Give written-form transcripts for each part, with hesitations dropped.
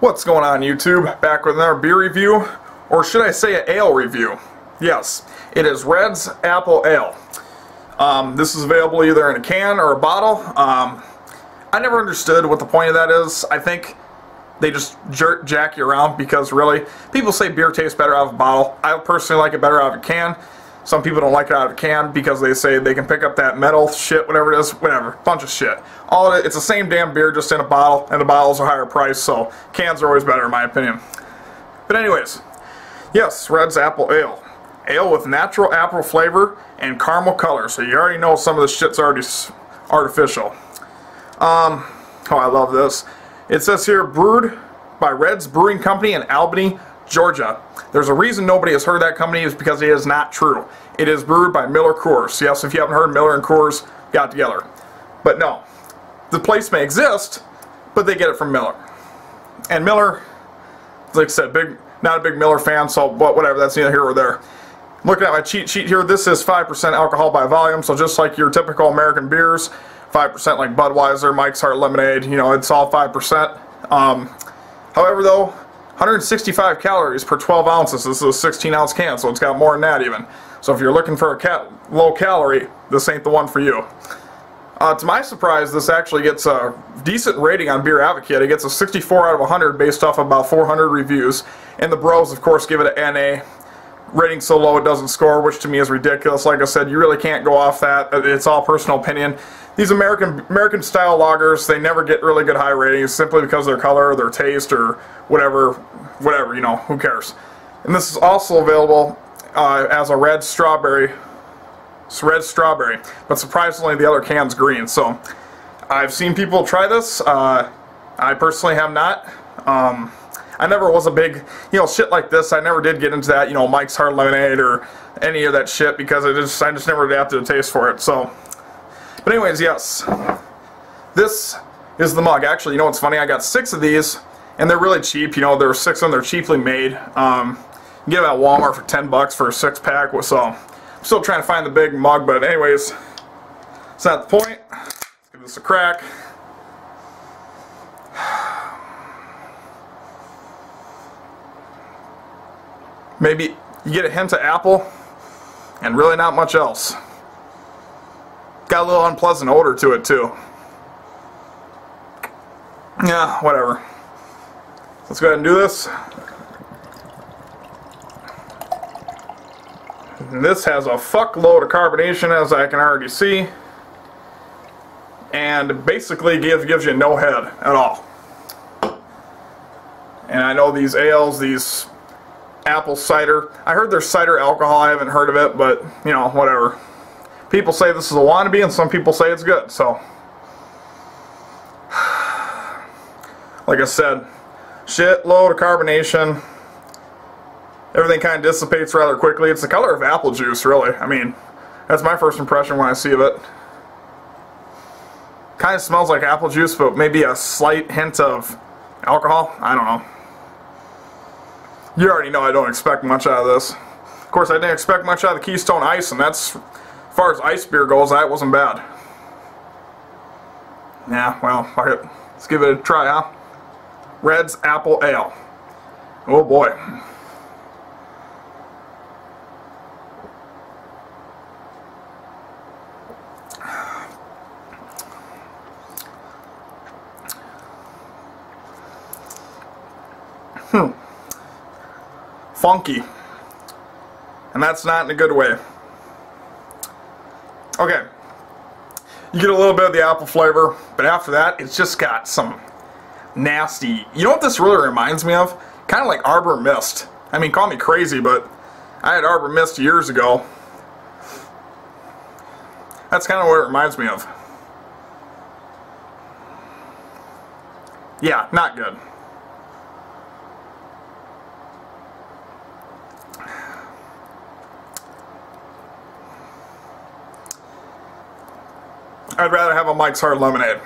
What's going on, YouTube? Back with another beer review, or should I say an ale review? Yes, it is REDD's Apple Ale. This is available either in a can or a bottle. I never understood what the point of that is. I think they just jack you around because really, people say beer tastes better out of a bottle. I personally like it better out of a can. Some people don't like it out of a can because they say they can pick up that metal shit, whatever it is, whatever, bunch of shit. All of it, it's the same damn beer just in a bottle, and the bottles are higher priced, so cans are always better in my opinion. But anyways, yes, REDD's Apple Ale. Ale with natural apple flavor and caramel color, so you already know some of this shit's already artificial. Oh, I love this. It says here, brewed by REDD's Brewing Company in Albany, Georgia. There's a reason nobody has heard that company is because it is not true. It is brewed by Miller Coors. Yes, if you haven't heard, Miller and Coors got together. But no, the place may exist, but they get it from Miller. And Miller, like I said, not a big Miller fan, so whatever, that's neither here or there. Looking at my cheat sheet here, this is 5% alcohol by volume, so just like your typical American beers, 5% like Budweiser, Mike's Hard Lemonade, you know, it's all 5%. However though, 165 calories per 12 ounces. This is a 16-ounce can, so it's got more than that even. So if you're looking for a low calorie, this ain't the one for you. To my surprise, this actually gets a decent rating on Beer Advocate. It gets a 64 out of 100 based off about 400 reviews. And the bros, of course, give it an NA. Rating so low it doesn't score, which to me is ridiculous. Like I said, you really can't go off that. It's all personal opinion. These American style lagers, they never get really good high ratings simply because of their color or their taste or whatever, you know, who cares. And this is also available as a red strawberry. It's red strawberry, but surprisingly the other can's green. So I've seen people try this. I personally have not. I never was a big, you know, shit like this. I never did get into that, you know, Mike's Hard Lemonade or any of that shit because I just never adapted a taste for it. So, but anyways, yes, this is the mug. Actually, you know what's funny? I got 6 of these, and they're really cheap. You know, there are 6 of them. They're cheaply made. You can get them at Walmart for 10 bucks for a 6-pack. So I'm still trying to find the big mug, but anyways, it's not the point. Let's give this a crack. Maybe you get a hint of apple, and really not much else. Got a little unpleasant odor to it too. Yeah, whatever. Let's go ahead and do this. And this has a fuckload of carbonation, as I can already see, and basically gives you no head at all. And I know these ales, these apple cider, I heard there's cider alcohol. I haven't heard of it, but you know, whatever. People say this is a wannabe, and some people say it's good. So, like I said, shitload of carbonation. Everything kind of dissipates rather quickly. It's the color of apple juice, really. I mean, that's my first impression when I see it. Kind of smells like apple juice, but maybe a slight hint of alcohol. I don't know. You already know I don't expect much out of this. Of course, I didn't expect much out of the Keystone Ice, and that's, as far as ice beer goes, that wasn't bad. Yeah, well, fuck it. Let's give it a try, huh? REDD's Apple Ale. Oh boy. Funky. And that's not in a good way. Okay. You get a little bit of the apple flavor, but after that, it's just got some nasty... You know what this really reminds me of? Kind of like Arbor Mist. I mean, call me crazy, but I had Arbor Mist years ago. That's kind of what it reminds me of. Yeah, not good. I'd rather have a Mike's Hard Lemonade.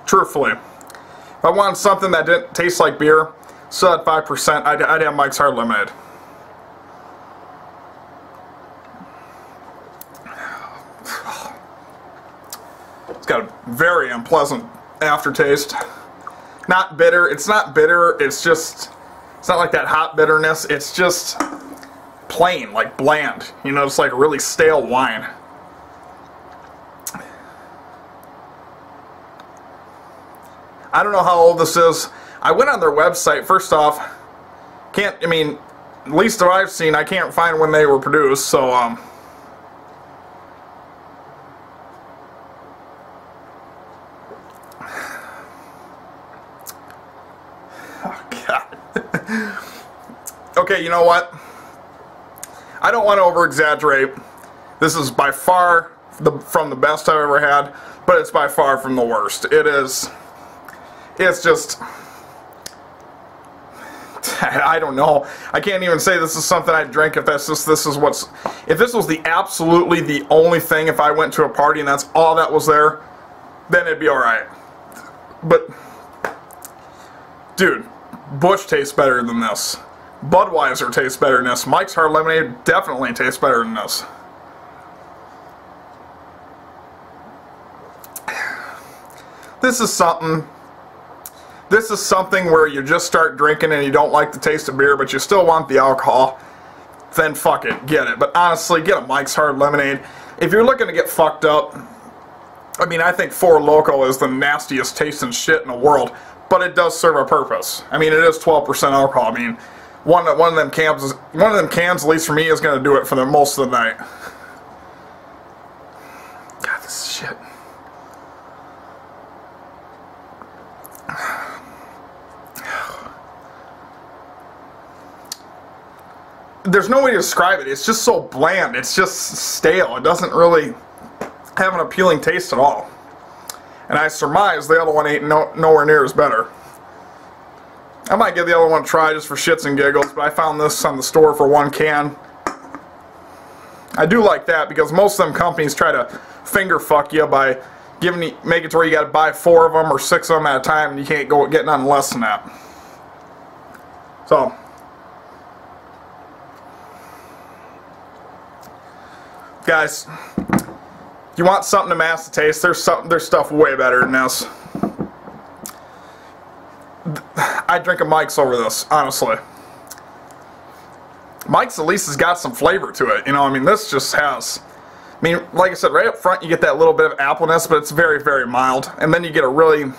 Truthfully. If I wanted something that didn't taste like beer, still at 5%, I'd have Mike's Hard Lemonade. It's got a very unpleasant aftertaste. Not bitter. It's not bitter. It's just, it's not like that hot bitterness. It's just plain, like bland. You know, it's like really stale wine. I don't know how old this is. I went on their website. First off, I mean, at least that I've seen, I can't find when they were produced, so, oh, God. Okay, you know what? I don't want to over-exaggerate. This is by far from the best I've ever had, but it's by far from the worst. It's just, I don't know. I can't even say this is something I'd drink if this was the absolutely the only thing, if I went to a party and that's all that was there, then it'd be alright. But, dude, Busch tastes better than this. Budweiser tastes better than this. Mike's Hard Lemonade definitely tastes better than this. This is something where you just start drinking and you don't like the taste of beer, but you still want the alcohol. Then fuck it, get it. But honestly, get a Mike's Hard Lemonade. If you're looking to get fucked up, I mean, I think Four Loko is the nastiest tasting shit in the world, but it does serve a purpose. I mean, it is 12% alcohol. I mean, one of them cans, at least for me, is going to do it for the most of the night. God, this is shit. There's no way to describe it. It's just so bland. It's just stale. It doesn't really have an appealing taste at all. And I surmise the other one ain't nowhere near as better. I might give the other one a try just for shits and giggles, but I found this on the store for 1 can. I do like that because most of them companies try to finger fuck you by make it to where you got to buy 4 of them or 6 of them at a time, and you can't get none less than that. So, guys, if you want something to mask the taste, there's stuff way better than this. I'd drink a Mike's over this, honestly. Mike's at least has got some flavor to it, you know. I mean, this just has, I mean, like I said, right up front you get that little bit of appleness, but it's very, very mild. And then you get a really,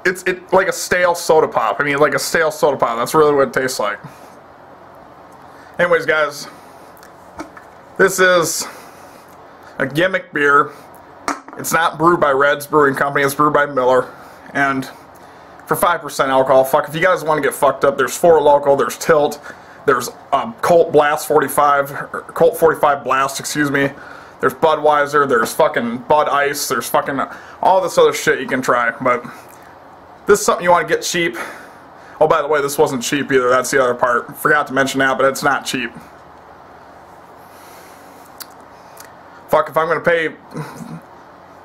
it's like a stale soda pop. I mean, like a stale soda pop. That's really what it tastes like. Anyways, guys, this is a gimmick beer. It's not brewed by Redd's Brewing Company. It's brewed by Miller. And for 5% alcohol, fuck, if you guys want to get fucked up, there's Four Loko, there's Tilt, there's Colt Blast 45, or Colt 45 Blast, excuse me. There's Budweiser, there's fucking Bud Ice, there's fucking all this other shit you can try. But this is something you want to get cheap. Oh, by the way, this wasn't cheap either. That's the other part. Forgot to mention that, but it's not cheap. Fuck, if I'm gonna pay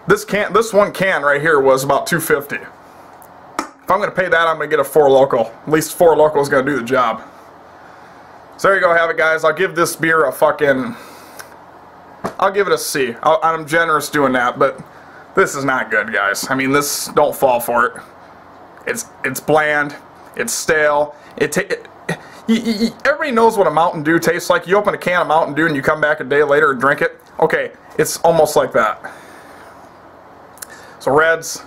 this one can right here was about $2.50. If I'm gonna pay that, I'm gonna get a Four Loko. At least Four Loko is gonna do the job. So there you go, have it, guys. I'll give this beer a fucking, I'll give it a C. I'm generous doing that, but this is not good, guys. I mean, this, don't fall for it. It's bland. It's stale. Everybody knows what a Mountain Dew tastes like. You open a can of Mountain Dew and you come back a day later and drink it. Okay, it's almost like that. So Reds,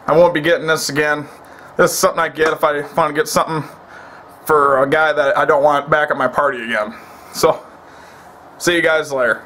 I won't be getting this again. This is something I get if I want to get something for a guy that I don't want back at my party again. So, see you guys later.